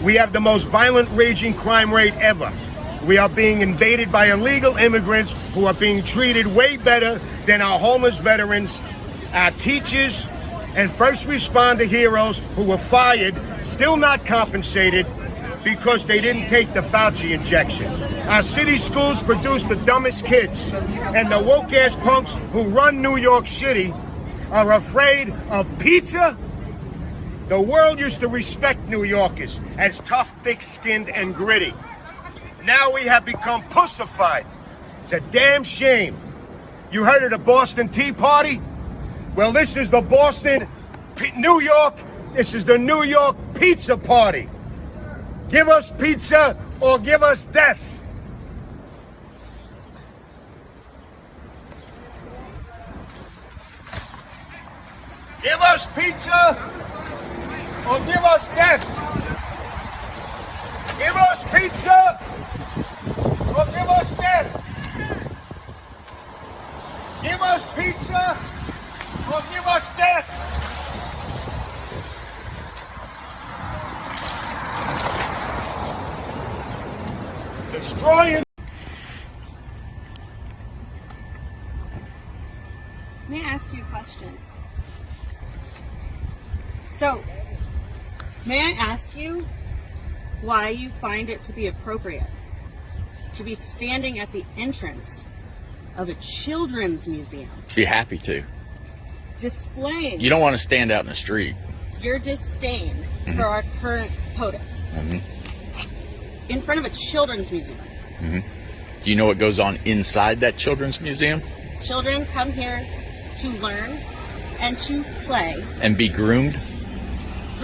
We have the most violent, raging crime rate ever. We are being invaded by illegal immigrants who are being treated way better than our homeless veterans, our teachers, and first responder heroes who were fired, still not compensated because they didn't take the Fauci injection. Our city schools produce the dumbest kids, and the woke-ass punks who run New York City are afraid of pizza. The world used to respect New Yorkers as tough, thick-skinned, and gritty. Now we have become pussified. It's a damn shame. You heard of the Boston Tea Party? Well, this is the New York, this is the New York Pizza Party. Give us pizza or give us death. Give us pizza or give us death. Give us pizza or give us death. Give us pizza or give us death. Destroying. May I ask you a question? So, may I ask you why you find it to be appropriate to be standing at the entrance of a children's museum? Be happy to. Displaying. You don't want to stand out in the street. Your disdain for our current POTUS. In front of a children's museum. Do you know what goes on inside that children's museum? Children come here to learn and to play. And be groomed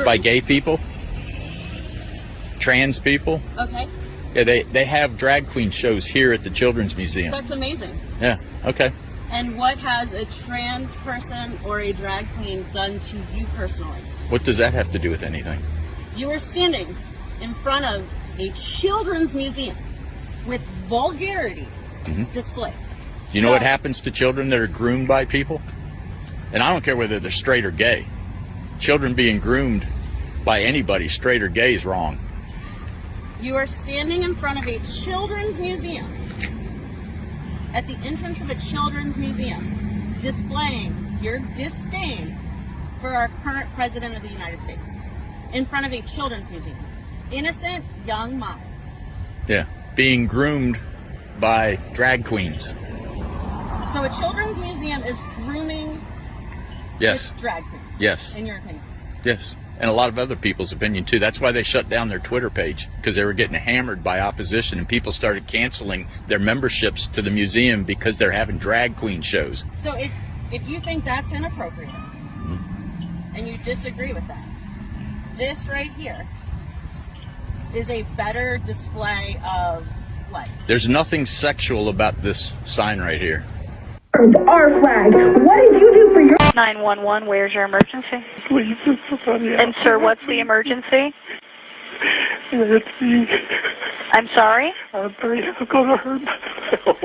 by gay people? Trans people? Okay. Yeah, they have drag queen shows here at the Children's Museum. That's amazing. Yeah, okay. And what has a trans person or a drag queen done to you personally? What does that have to do with anything? You are standing in front of a children's museum with vulgarity displayed. Do you know what happens to children that are groomed by people? And I don't care whether they're straight or gay. Children being groomed by anybody, straight or gay, is wrong. You are standing in front of a children's museum, at the entrance of a children's museum, displaying your disdain for our current president of the United States, in front of a children's museum. Innocent young minds. Yeah, being groomed by drag queens. So a children's museum is grooming Yes. drag queens. Yes. In your opinion. Yes. And a lot of other people's opinion too. That's why they shut down their Twitter page, because they were getting hammered by opposition, and people started canceling their memberships to the museum because they're having drag queen shows. So if you think that's inappropriate and you disagree with that, this right here is a better display of what? There's nothing sexual about this sign right here. Our flag. What did you do for your 911, where's your emergency? Please, somebody And sir, what's the emergency? I'm sorry? I'm gonna hurt myself.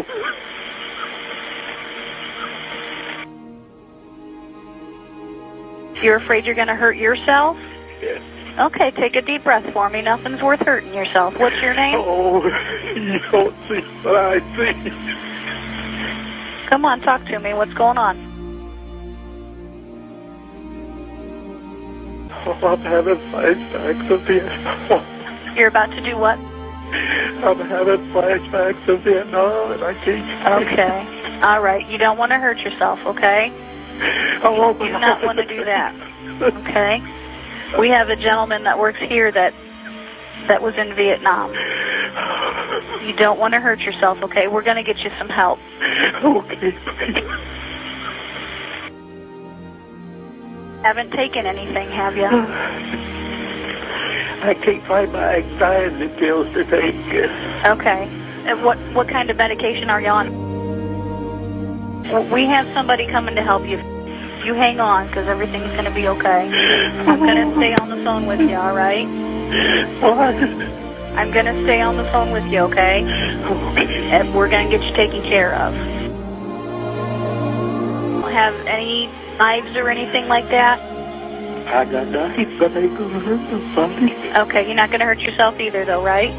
You're afraid you're gonna hurt yourself? Yes. Okay, take a deep breath for me. Nothing's worth hurting yourself. What's your name? Oh, you don't see what I see. Come on, talk to me. What's going on? Oh, I'm having flashbacks of Vietnam. You're about to do what? I'm having flashbacks of Vietnam, and I can't. Okay. All right. You don't want to hurt yourself, okay? Oh, You do not want to do that. Okay? We have a gentleman that works here that was in Vietnam. You don't want to hurt yourself, okay? We're going to get you some help. Okay. Haven't taken anything, have you? I can't find my anxiety pills to take. Okay. And what kind of medication are you on? Well, we have somebody coming to help you. You hang on, because everything's going to be okay. I'm going to stay on the phone with you, all right? What? I'm going to stay on the phone with you, okay? Okay. And we're going to get you taken care of. Have any knives or anything like that? I got knives, but I ain't gonna hurt nobody. Okay, you're not going to hurt yourself either, though, right?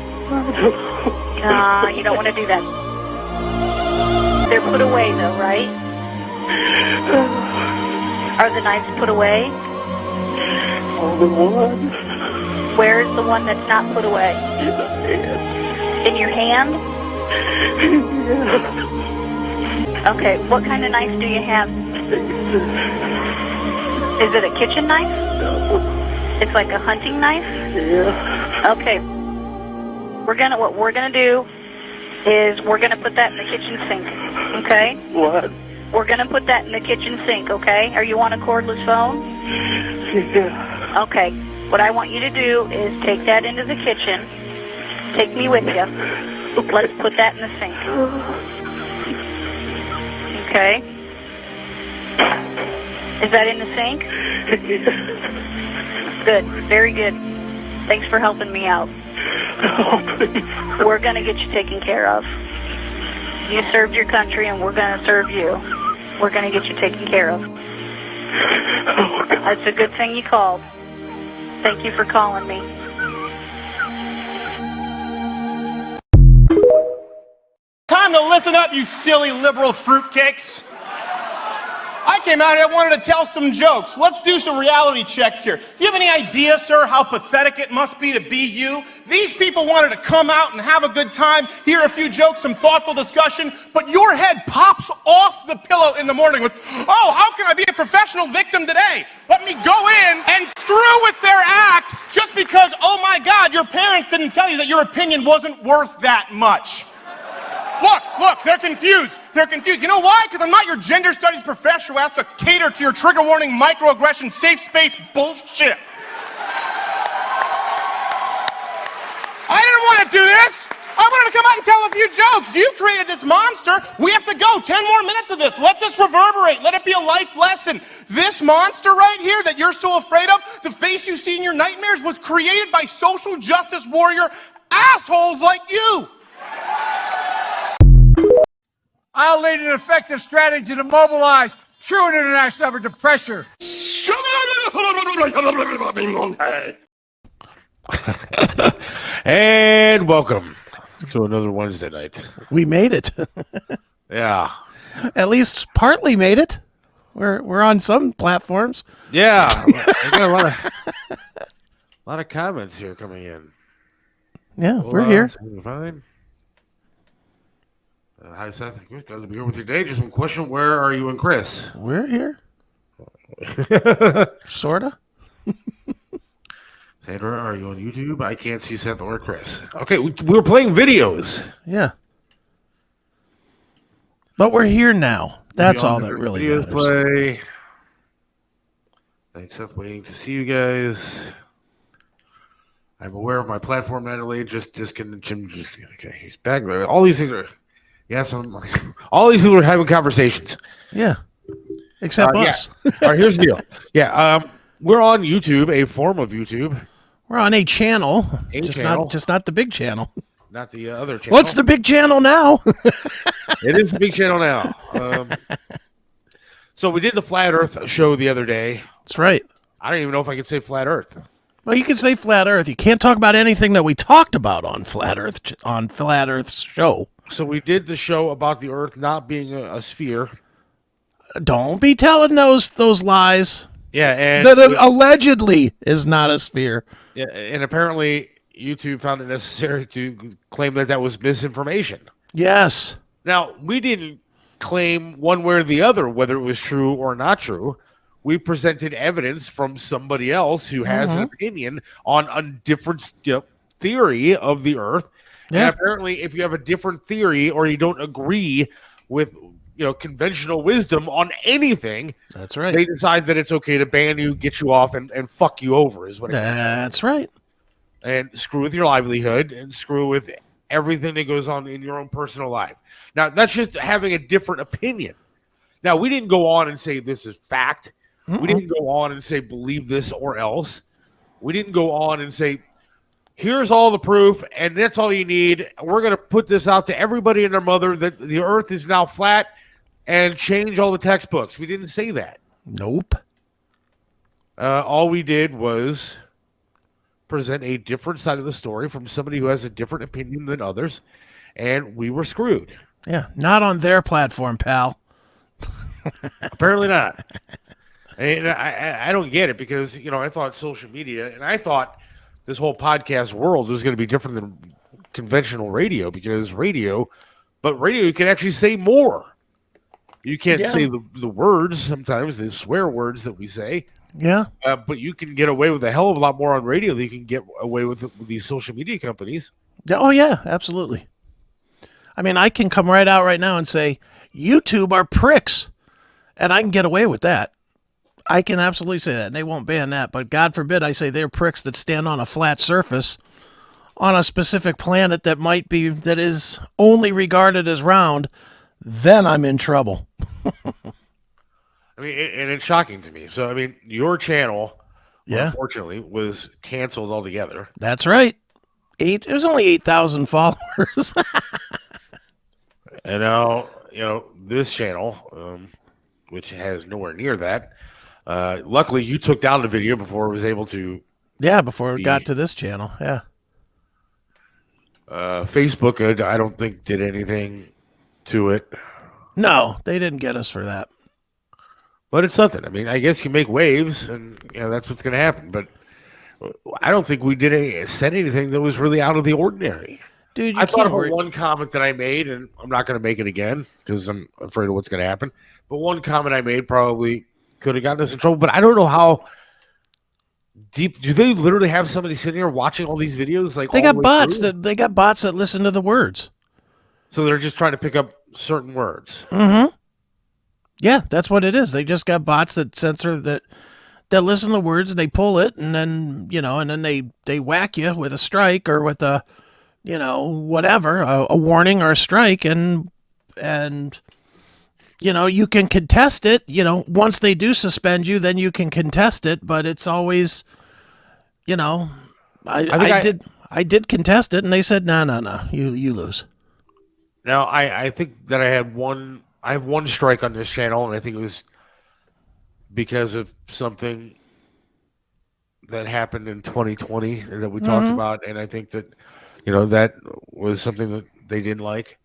You don't want to do that. They're put away, though, right? Are the knives put away? Only one. Where's the one that's not put away? In the hand. In your hand? Yeah. Okay, what kind of knife do you have? Is it a kitchen knife? No. It's like a hunting knife? Yeah. Okay. What we're gonna do is we're gonna put that in the kitchen sink. Okay? What? We're gonna put that in the kitchen sink, okay? Are you on a cordless phone? Yeah. Okay. What I want you to do is take that into the kitchen. Take me with you. Okay. Let's put that in the sink. Okay? Is that in the sink? Good. Very good. Thanks for helping me out. Oh, please. We're going to get you taken care of. You served your country, and we're going to serve you. We're going to get you taken care of. Oh, God. That's a good thing you called. Thank you for calling me. Time to listen up, you silly liberal fruitcakes. I came out here, I wanted to tell some jokes. Let's do some reality checks here. Do you have any idea, sir, how pathetic it must be to be you? These people wanted to come out and have a good time, hear a few jokes, some thoughtful discussion, but your head pops off the pillow in the morning with, oh, how can I be a professional victim today? Let me go in and screw with their act just because, oh my God, your parents didn't tell you that your opinion wasn't worth that much. Look, they're confused. They're confused. You know why? Because I'm not your gender studies professor who has to cater to your trigger warning, microaggression, safe space bullshit. I didn't want to do this. I wanted to come out and tell a few jokes. You created this monster. We have to go. 10 more minutes of this. Let this reverberate. Let it be a life lesson. This monster right here that you're so afraid of, the face you see in your nightmares, was created by social justice warrior assholes like you. I'll lead an effective strategy to mobilize true international effort to pressure. And welcome to another Wednesday night. We made it. Yeah. At least partly made it. We're on some platforms. Yeah. I got a lot of comments here coming in. Yeah, we're here. Fine. Hi, Seth and Chris. Glad to be here with you today. Just one question. Where are you and Chris? We're here. Sorta. Sandra, are you on YouTube? I can't see Seth or Chris. Okay, we were playing videos. Yeah. But we're here now. That's all that really videos matters. Play. Thanks, Seth. Waiting to see you guys. I'm aware of my platform naturally. Just disconnect. Okay, he's back there. All these things are. Yes, all these people are having conversations. Yeah. Except us. Yeah. All right, here's the deal. Yeah, we're on YouTube, a form of YouTube. We're on a channel. Just not the big channel. Not the other channel. What's the big channel now? It is the big channel now. So we did the Flat Earth show the other day. That's right. I don't even know if I could say Flat Earth. Well, you can say Flat Earth. You can't talk about anything that we talked about on Flat Earth's show. So we did the show about the Earth not being a sphere. Don't be telling those lies. Yeah, and that allegedly is not a sphere. Yeah, and apparently YouTube found it necessary to claim that was misinformation. Yes. Now, we didn't claim one way or the other whether it was true or not true. We presented evidence from somebody else who has an opinion on a different theory of the Earth. Yeah. And apparently, if you have a different theory or you don't agree with conventional wisdom on anything, that's right. They decide that it's okay to ban you, get you off, and fuck you over. Is what. That's right. And screw with your livelihood and screw with everything that goes on in your own personal life. Now, that's just having a different opinion. Now, we didn't go on and say this is fact. We didn't go on and say believe this or else. We didn't go on and say here's all the proof, and that's all you need. We're going to put this out to everybody and their mother that the Earth is now flat and change all the textbooks. We didn't say that. Nope. All we did was present a different side of the story from somebody who has a different opinion than others, and we were screwed. Yeah, not on their platform, pal. Apparently not. And I don't get it because, I thought social media, and I thought this whole podcast world was going to be different than conventional radio because radio you can actually say more. You can't say the words sometimes, the swear words that we say. Yeah. But you can get away with a hell of a lot more on radio than you can get away with these social media companies. Oh, yeah, absolutely. I mean, I can come right out right now and say, YouTube are pricks, and I can get away with that. I can absolutely say that, and they won't ban that. But God forbid I say they're pricks that stand on a flat surface on a specific planet that is only regarded as round. Then I'm in trouble. I mean, and it's shocking to me. So, I mean, your channel, unfortunately, was canceled altogether. That's right. It was only 8,000 followers. And now, this channel, which has nowhere near that. Luckily, you took down the video before it was able to. Yeah, before it got to this channel. Yeah. Facebook, I don't think did anything to it. No, they didn't get us for that. But it's something. I mean, I guess you make waves, and that's what's going to happen. But I don't think we said anything that was really out of the ordinary. Dude, I thought about one comment that I made, and I'm not going to make it again because I'm afraid of what's going to happen. But one comment I made probably could have gotten us in trouble. But I don't know how deep. Do they literally have somebody sitting here watching all these videos? Like they got bots that listen to the words. So they're just trying to pick up certain words. Mm-hmm. Yeah, that's what it is. They just got bots that censor that listen to the words and they pull it and then they whack you with a strike or with a whatever, a warning or a strike and you can contest it. Once they do suspend you, then you can contest it. But it's always, I did contest it and they said no, you lose. Now I think that I have one strike on this channel, and I think it was because of something that happened in 2020 that we talked about, and I think that that was something that they didn't like.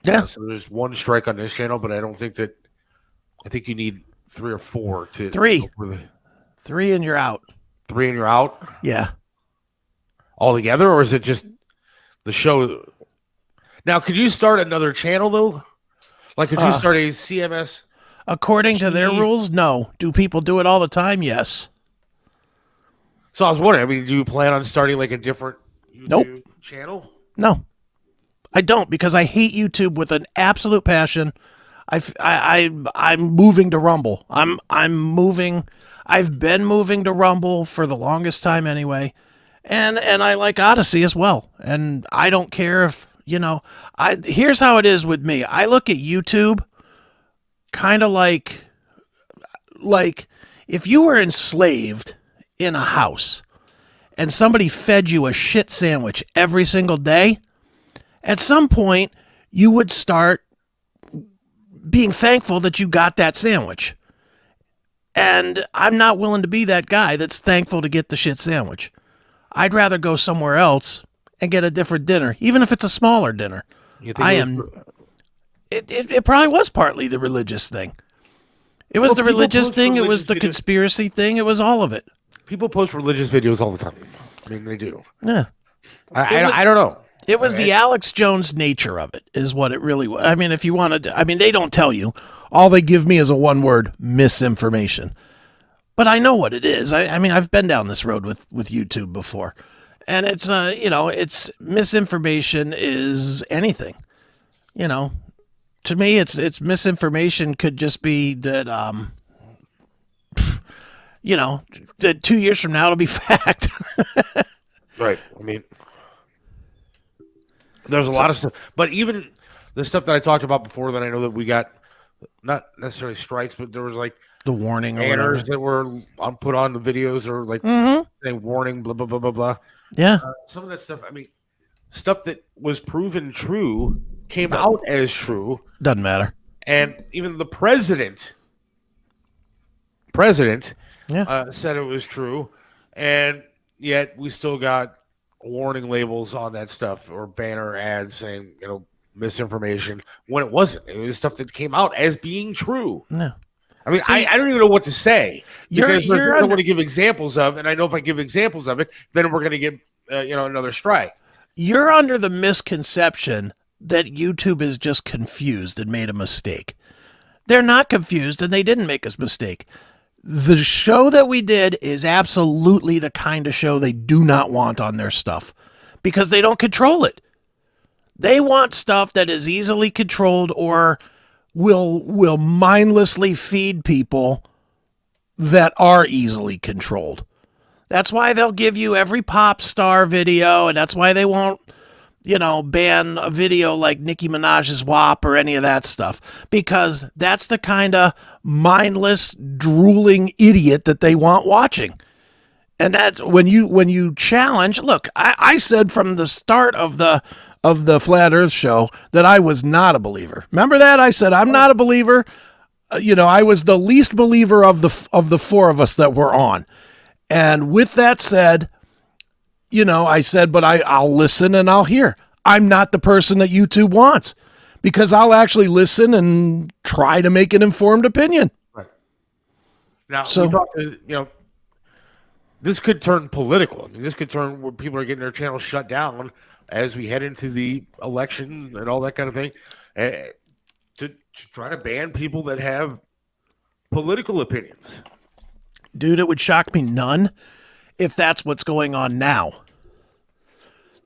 Yeah. So there's one strike on this channel, but I don't think that. I think you need 3 or 4 to three and you're out. 3 and you're out. Yeah. All together, or is it just the show? Now, could you start another channel though? Like, could you start a CMS? According to their rules, no. Do people do it all the time? Yes. So I was wondering. I mean, do you plan on starting like a different YouTube channel? No, I don't, because I hate YouTube with an absolute passion. I'm moving to Rumble. I'm moving. I've been moving to Rumble for the longest time anyway, and I like Odyssey as well. And I don't care if here's how it is with me. I look at YouTube kind of like if you were enslaved in a house and somebody fed you a shit sandwich every single day, at some point you would start being thankful that you got that sandwich. And I'm not willing to be that guy that's thankful to get the shit sandwich. I'd rather go somewhere else and get a different dinner, even if it's a smaller dinner. It probably was partly the religious thing. It was the religious thing. It was the conspiracy thing. It was all of it. People post religious videos all the time. I mean, they do. Yeah. I don't know. It was the Alex Jones nature of it is what it really was. I mean, if you wanted to, they don't tell you. All they give me is a one word: misinformation. But I know what it is. I've been down this road with YouTube before. And it's, it's misinformation is anything. To me, it's misinformation could just be that, that 2 years from now it'll be fact. Right. I mean, there's a lot of stuff. But even the stuff that I talked about before that I know that we got, not necessarily strikes, but there was like the warning or banners that were put on the videos or like saying warning, blah, blah, blah, blah, blah. Yeah. Some of that stuff, stuff that was proven true came out as true. Doesn't matter. And even the president said it was true, and yet we still got warning labels on that stuff or banner ads saying, misinformation when it wasn't. It was stuff that came out as being true. No. I mean, I don't even know what to say because I don't want to give examples of, and I know if I give examples of it, then we're going to get another strike. You're under the misconception that YouTube is just confused and made a mistake. They're not confused, and they didn't make a mistake. The show that we did is absolutely the kind of show they do not want on their stuff because they don't control it. They want stuff that is easily controlled or will mindlessly feed people that are easily controlled. That's why they'll give you every pop star video, and that's why they won't, ban a video like Nicki Minaj's WAP or any of that stuff, because that's the kind of mindless, drooling idiot that they want watching. And that's when you challenge. Look, I said from the start of the Flat Earth show that I was not a believer. Remember that? I said I'm not a believer. I was the least believer of the four of us that were on. And with that said, I said, but I'll listen and I'll hear. I'm not the person that YouTube wants because I'll actually listen and try to make an informed opinion. Right. Now, we talked to, this could turn political. I mean, this could turn where people are getting their channels shut down as we head into the election and all that kind of thing, to try to ban people that have political opinions. Dude, it would shock me none if that's what's going on now.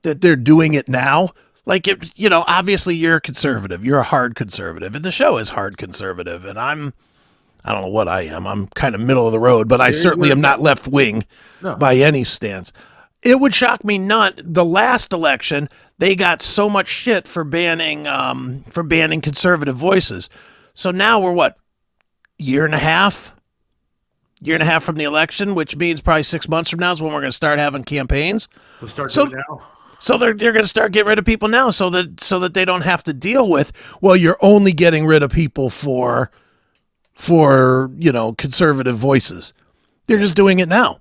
That they're doing it now. Like, obviously you're a conservative. You're a hard conservative. And the show is hard conservative. And I don't know what I am. I'm kind of middle of the road, but I certainly am not left wing by any stance. It would shock me none. The last election, they got so much shit for banning conservative voices. So now we're what? Year and a half from the election, which means probably 6 months from now is when we're going to start having campaigns. We'll start doing now. So they're going to start getting rid of people now, so that they don't have to deal with. Well, you're only getting rid of people for conservative voices. They're just doing it now.